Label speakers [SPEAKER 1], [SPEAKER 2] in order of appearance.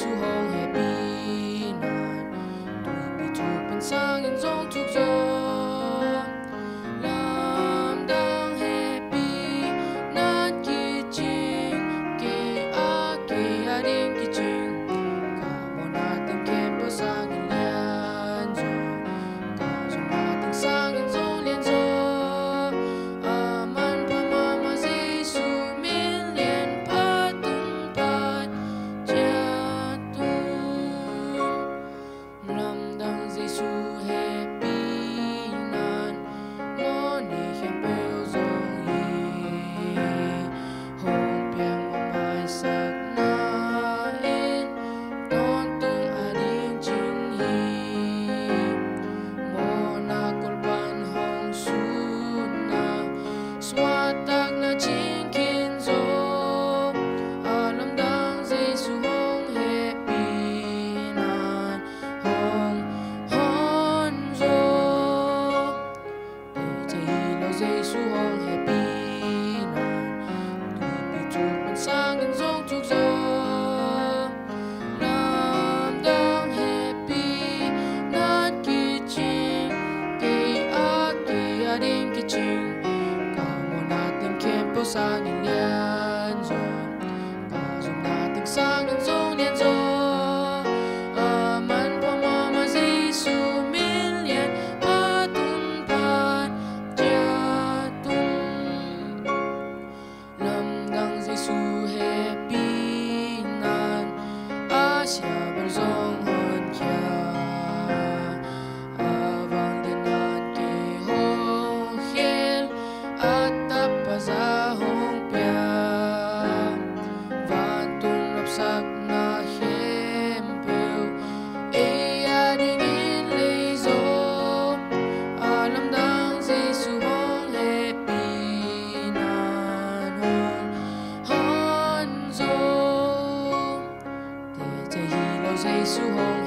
[SPEAKER 1] giêsu hong happy nan tui bị chụp bên sang in dòng chúc gió làm đang happy nan ki ching ke a ding ki ching kamu natin kempo sang in lian zo kamu natin sang in zong lian zo aman pa mama giêsu min lian pa tung pat jatun lam dang giêsu happy nan mo ni khem peo zong yi hong piang mai sak na in ton tung ading ching hi mo na kulban hong sun na swatak na ching kin zo alam dang giêsu hong happy nan hong hon zo te hilo giêsu hong happy nan tui bị chụp bên sang in dòng chúc gió làm đang happy nan ki ching ke a ding ki ching kamu natin kempo sang in lian zo kamu natin sang in zong lian zo aman pa mama giêsu min lian pa tung pat jatun lam dang giêsu happy nan Asia berzong hon kya avang dinan ke hong hiel atap paza hong pya van tung lapsak na hem peu e ading in lei zo alam dang giêsu hong happy nan hong hon zo te hilo giêsu hong